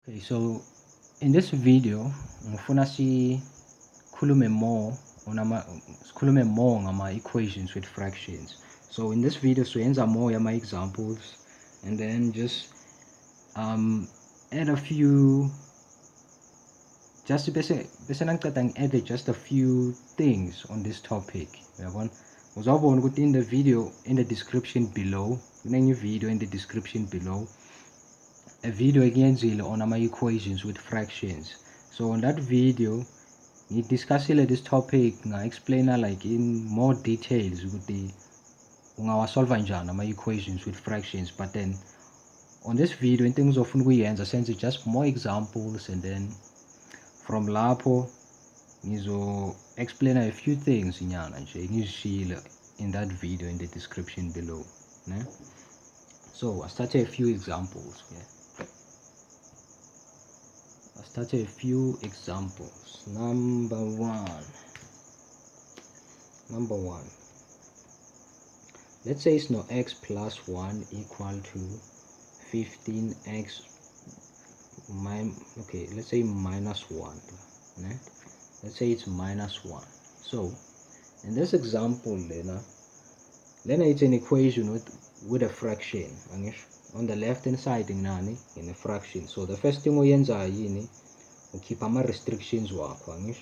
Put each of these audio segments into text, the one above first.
Okay, so in this video ngifuna sikhulume more ngama-equations with fractions. So in this video siyenza more yama-examples and then just add a few, just bese nangiceda ngi-add just a few things on this topic. Uyabona, uzawubona ukuthi in the video, in the description below, kunenye video in the description below, a video engiyenzile on ama-equations with fractions. So on that video ngidiscussile this topic, nga-explainer like in more details ukuthi ungawasolva njani ama-equations with fractions. But then on this video into engizofuna ukuyenza senze just more examples, and then from lapho ngizo-explainer a few things nyana nje ngizishilo in that video in the description below, ne? So I started a few examples. I started a few examples. Number one, let's say it's no x plus 1 equal to 15x okay, let's say minus 1, né? Let's say it's minus 1. So in this example then it's an equation with a fraction. On the left hand side in a fraction. So the first thing we keep our restrictions wakho.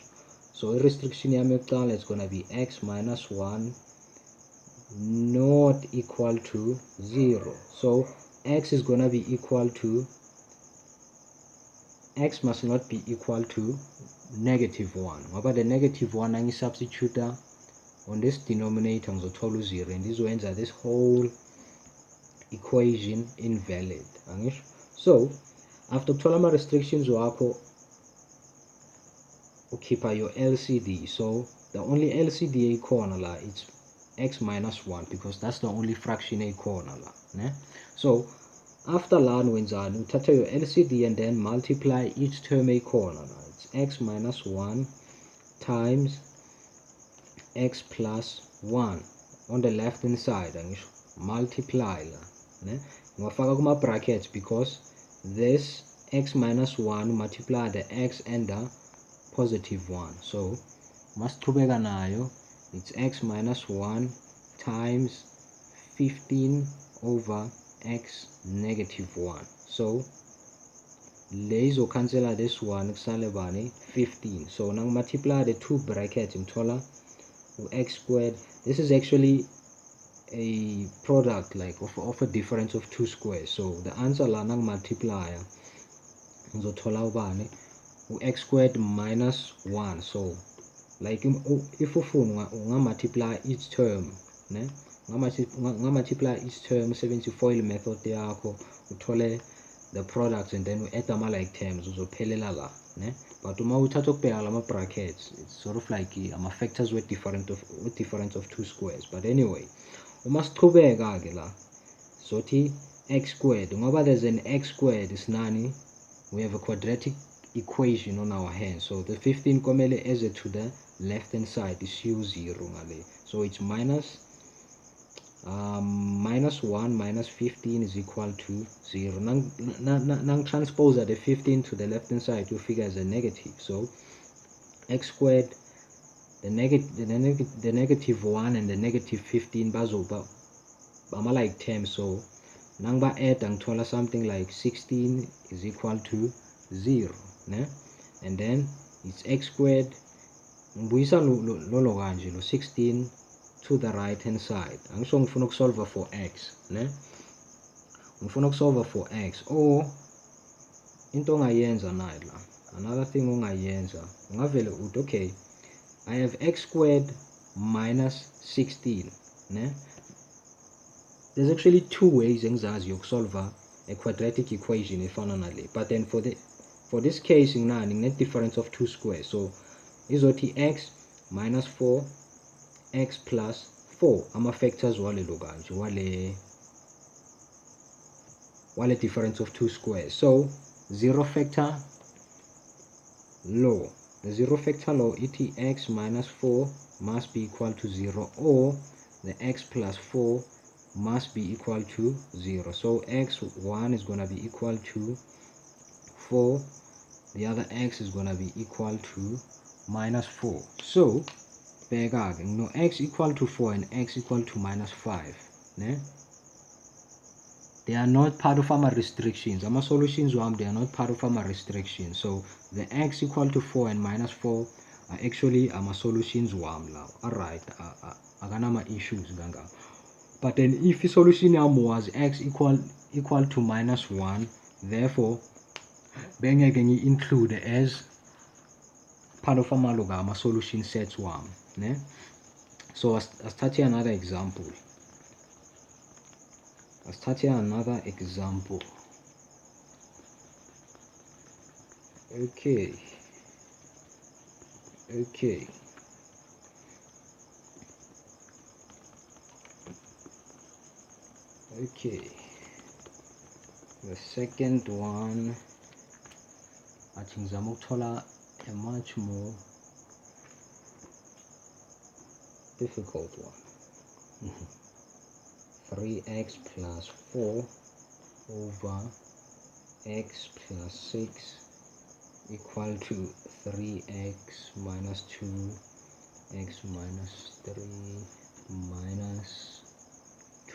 So the restriction yami is gonna be x minus 1 not equal to 0. So x is gonna be equal to, x must not be equal to -1. But the -1 I substitute on this denominator ngizothola 0, and this will enter this whole equation invalid. So after kuthola ama restrictions wakho ukhipha your LCD. So the only LCD ekhona la it's x minus 1, because that's the only fraction ekhona la, ne? So after la wenzani uthatha your LCD and then multiply each term ekhona la. It's x minus 1 times x plus 1 on the left hand side, multiply la, ne? Ngifaka kuma brackets because this x minus 1 multiply the x and the positive 1. So masichubeka nayo, it's x minus 1 times 15 over x negative 1. So lezo cancel this one, kusale bani 15. So now multiply the two brackets ngithola x squared. This is actually a product like of a difference of two squares. So the answer la nang multiplier ngizothola ubani x squared minus 1. So like if ufuna unga each term, ne? Unga each term usebenzisa foil method yakho uthole the products and then add ama like terms uzophelela la, ne? But uma uthatha ukubheka lama brackets, it's sort of like ama factors with difference of two squares. But anyway, uma sichubeka ke la sothi x squared, ngoba there's an x squared is nani, we have a quadratic equation on our hands. So the 15 komele eze to the left hand side is u0 ngale. So it's minus 1 minus 15 is equal to 0. Nang transpose the 15 to the left hand side, you figure as a negative. So x squared, the negative 1 and the negative 15 bazoba bama like terms. So nang ba add ngithola something like 16 is equal to 0, ne? And then it's x squared, ngibuyisa lo kanje lo 16 to the right hand side. Angisho ngifuna ukusolve for x, ne? Ngifuna ukusolve for x, or into ongayenza nayo la, another thing ongayenza ungavele uthi okay, I have x squared minus 16, ne? There's actually two ways engizazi yokusolve a quadratic equation efana nale, but then for this case ngine difference of two squares. So izothi x minus 4 x plus 4 ama factors walelo kanje wale difference of two squares. So zero factor law, the zero factor law, it x minus 4 must be equal to 0, or the x plus 4 must be equal to 0. So x1 is going to be equal to 4, the other x is gonna be equal to minus 4. So bheka-ke no x equal to 4 and x equal to minus 5, ne? They are not part of our restrictions. Our solutions they are not part of our restrictions. So the x equal to 4 and minus 4 are actually our solutions now. Alright, aganama issues ganga. But then if the solution was x equal to minus 1, therefore then again you include as part of our solution sets ne? So I'll start here another example. Okay. The second one, I think Zamuktola a much more difficult one. 3x plus 4 over x plus 6 equal to 3x minus 2 x minus 3 minus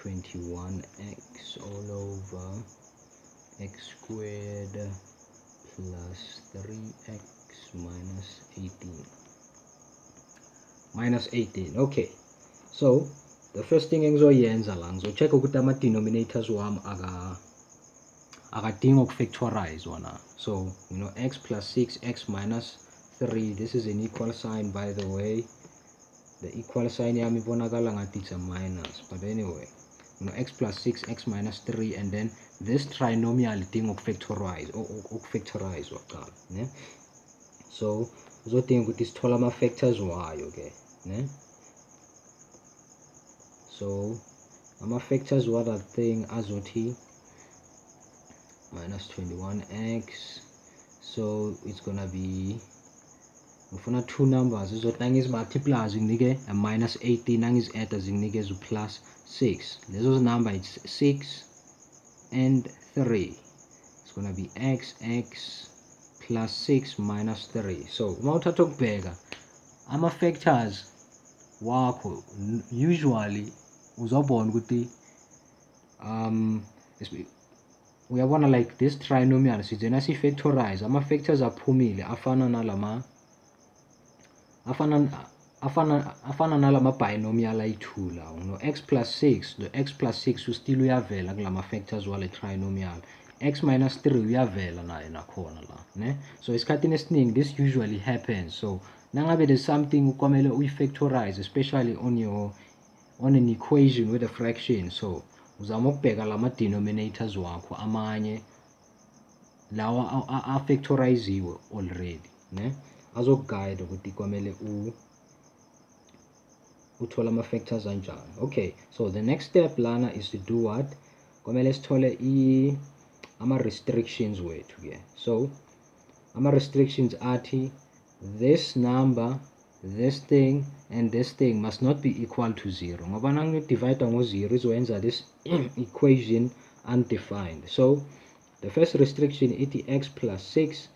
21x all over x squared plus 3x minus 18. Okay, so the first thing engizoyenza la ngizocheck ukuthi ama denominators wami akadinga ukufactorize wona. So you know, x plus 6 x minus 3, this is an equal sign, by the way. The equal sign yami ibonakala ngathi it's a minus, but anyway, you know, x plus 6 x minus 3, and then this trinomial idinga ukufactorize waqala, ne? So uzodinga ukuthi sithola ama factors wayo ke, ne? So ama factors what that thing azothi minus 21x, so it's gonna be ngifuna two numbers izothi nangizimultiply zinginike a minus 18, nangizi-add zinginikeza plus 6. Lezo number it's 6 and 3. It's gonna be x plus 6 minus 3. So uma uthatha ukubheka ama factors wakho usually uzobona ukuthi uyabona like this trinomial sijena si-factorize ama factors aphumile afana nalama binomial ayi-2 lawo, no x plus 6, the x plus 6 still uyavela kulama factors wale trinomial, x minus 3 uyavela naye nakhona la, ne? So esikhathini esiningi this usually happens. So nangabe there's something ukwamele uyi-factorize, especially on an equation with a fraction, so uzama ukubheka lama denominators wakho amanye lawa a-factoriziwe already, ne? Azokuguide ukuthi kwamele uthola ama factors anjani. Okay, so the next step lana is to do what? Kwamele sithole ama restrictions wethu ke. So ama restrictions athi this number, this thing and this thing must not be equal to 0. Ngoba nangidivide ngo-0 izoyenza this equation undefined. So the first restriction is x plus 6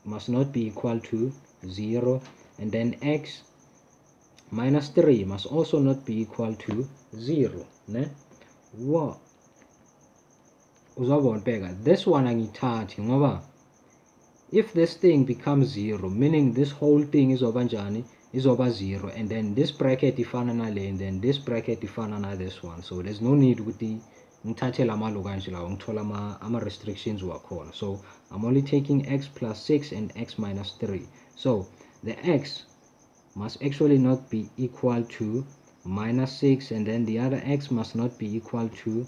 must not be equal to 0, and then x minus 3 must also not be equal to 0, ne? Wow, uzabona bheka this one angithathi ngoba if this thing becomes 0, meaning this whole thing izoba njani, izoba 0, and then this bracket ifana nale, and then this bracket ifana na this one. So there's no need ukuthi ngithathe lamalo kanje lawo ngithola ama restrictions wakhona. So I'm only taking x plus 6 and x minus 3. So the x must actually not be equal to minus 6, and then the other x must not be equal to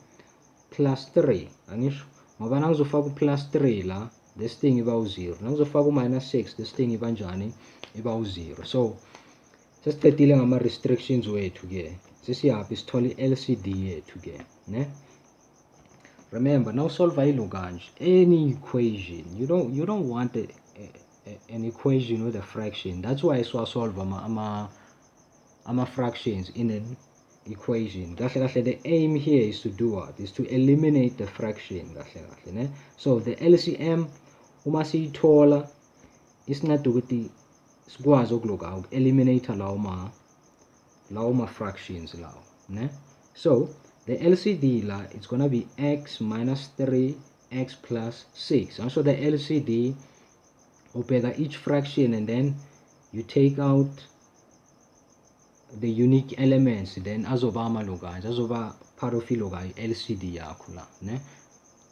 plus 3. Angisho ngoba nangizofaka plus 3 la, this thing iba 0. Nangizofaka minus 6, this thing iba njani, iba 0. So sesiqedile ngama restrictions wethu ke, sesiyaphi sithole LCD yethu ke, ne? Remember, now solve any equation. You don't want an equation with a fraction. That's why I solve ama fractions in an equation. The aim here is to do what? Is to eliminate the fraction. So the LCM uma siyithola isinceda ukuthi sikwazi ukuloka eliminate lawo ma fractions lawo, ne? So the LCD la, it's gonna be x minus 3 x plus 6. And so the LCD, ubheka each fraction and then you take out the unique elements, then azoba amaloka, azoba part of iloka LCD yakho la, ne?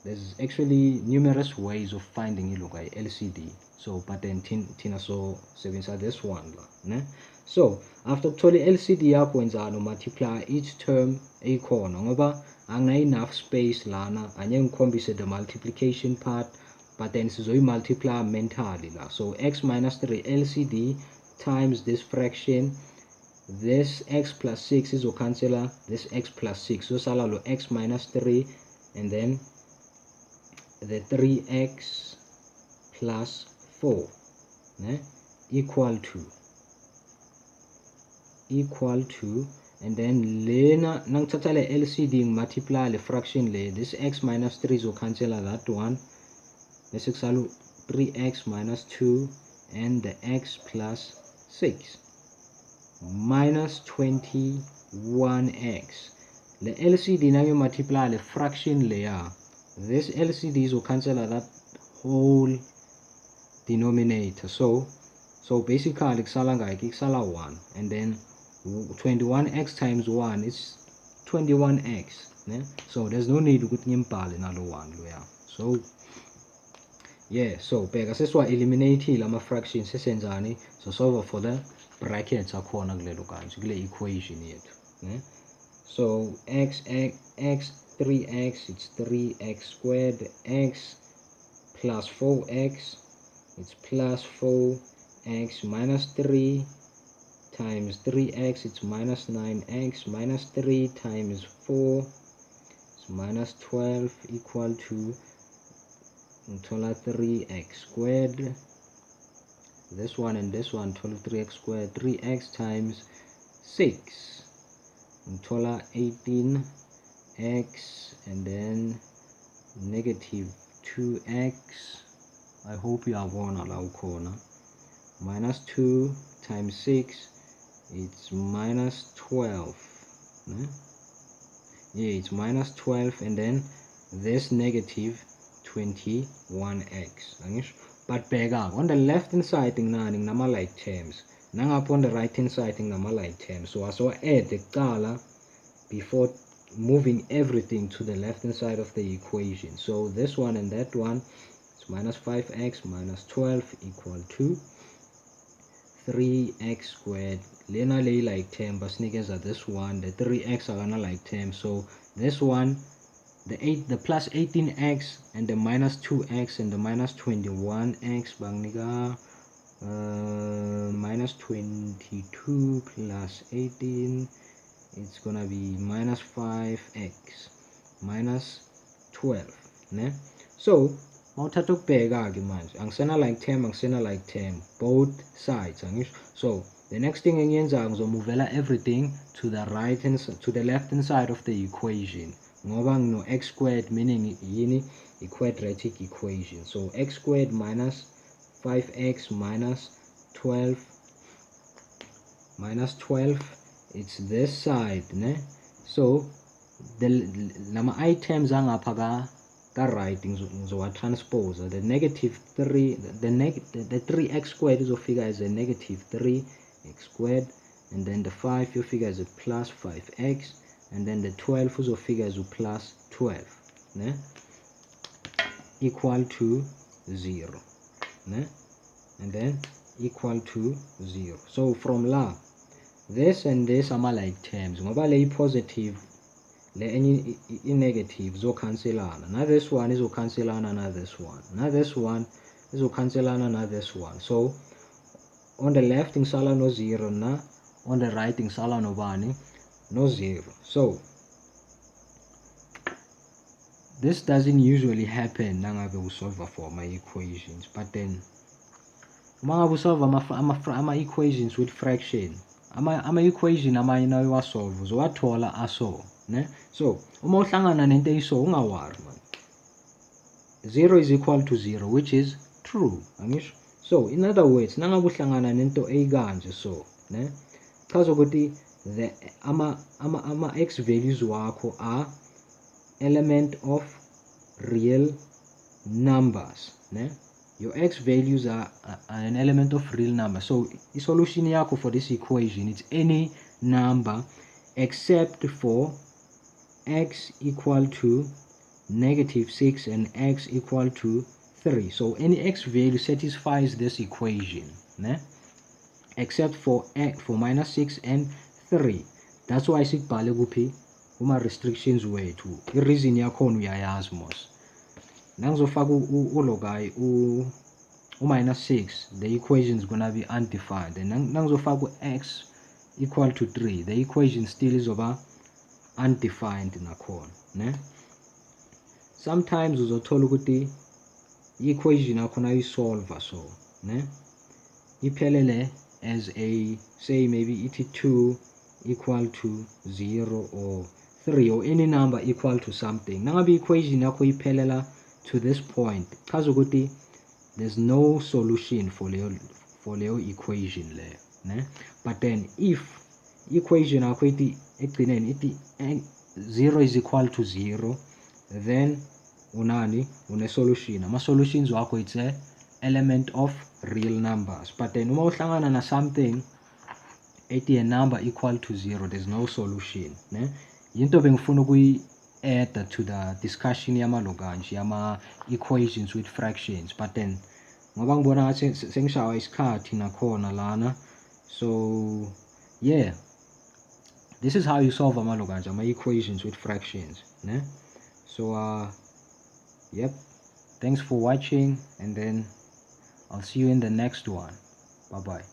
There's actually numerous ways of finding iloka LCD. So but then tina so inside this one la, ne? So after totally LCD yakho wenzano multiply each term ekhona ngoba angina enough space lana anye ngikhombise the multiplication part, but then sizoyi multiply mentally la. So x minus 3 LCD times this fraction, this x plus 6 is cancel this x plus 6, so salalo x minus 3 and then the 3x plus 4, ne? equal to, and then lena nangithatha le LCD multiply le fraction le, this x minus 3 is cancel that one, this is 3x minus 2 and the x plus 6 minus 21x. The LCD now you multiply the fraction layer, this LCD is cancel that whole denominator, so basically kusala 1, and then 21x times 1 is 21x, ne? So there's no need ukuthi ngimbhale nalo 1 loya. So yeah, so bheka sesiwa eliminate lama fractions sesenzani, so solve for the brackets akhona kulelo kanje kule equation yethu, ne? So x 3x, it's 3x squared, x plus 4x, it's plus 4x minus 3 times 3x, it's minus 9x minus 3 times 4, it's minus 12 equal to 3x squared. This one and this one, 3x squared, 3x times 6, 18x, and then negative 2x. I hope you have one allow corner. Minus 2 times 6, it's minus 12. Yeah, it's minus 12, and then this negative 21x. But bega on the left hand side thing nama like terms. Now upon the right hand side thing nama like terms. So I saw add the color before moving everything to the left hand side of the equation. So this one and that one, it's minus 5x minus 12 equal to 3x squared. Lena lay like term, but sneakers are this one, the 3x are gonna like term. So this one, the plus 18x and the minus 2x and the minus 21x bangniga minus 22 plus 18, it's gonna be minus 5x minus 12, ne? So mawuthatha ukubheka ke manje angisena like term both sides. So the next thing engiyenzayo ngizomuvela everything to the left hand side of the equation ngoba ngino x squared, meaning yini a quadratic equation. So x squared minus 5x minus 12 it's this side, ne? So the lama items angapha ka right ngizowa transpose the negative 3, the 3x squared izofika as a negative 3x squared, and then the 5 you figure as a plus 5x, and then the 12 uzofika as a plus 12, ne? Equal to 0, ne? And then equal to 0. So from la, this and this are like terms ngoba le positive le any negative zo cancelana. Now this one is cancelana, now this one, now this one is cancelana, now this one. So on the left insala no 0 na, on the right insala no bani no 0. So this doesn't usually happen nangabe usolve for my equations, but then mangabe usolve ama equations with fraction, ama equation amanye iwasolve uzowathola aso, ne? So uma uhlangana nento eyiso ungawari man, 0 is equal to 0, which is true, angisho. So in other words, nangabe uhlangana nento ekanje so, ne? Chaza ukuthi the ama x values wakho are element of real numbers, ne? Your x values are an element of real number. So solution yakho for this equation, it's any number except for x equal to -6 and x equal to 3. So any x value satisfies this equation, ne? Except for -6 and 3. That's why sikubhale kuphi uma restrictions wethu. I-reason yakhona uyayazi mos. Nangizofaka ulokayi u-6, the equation is gonna be undefined. And nangizofaka x equal to 3, the equation still izoba undefined nakhona, ne? Sometimes uzothola ukuthi i-equation yakho nayisolva so, ne? Iphelele as a, say maybe it 2 equal to 0 or 3 or any number equal to something. Nangabe equation yakho iphelela to this point, chaza ukuthi there's no solution for leyo equation leyo, ne? But then if equation yakho ithi ekugcineni ithi 0 is equal to 0, then une-solution. Ama-solutions wakho, it's a element of real numbers. But then uma uhlangana na something ethi a number equal to 0, there's no solution, ne? Yinto bengifuna ukuyi-add to the discussion yamalokanje yama-equations with fractions, but then ngoba ngibona ngathi sengishawa isikhathi nakhona lana, so yeah, this is how you solve amalokanje, ama-equations with fractions, ne? So yep, thanks for watching, and then I'll see you in the next one. Bye bye.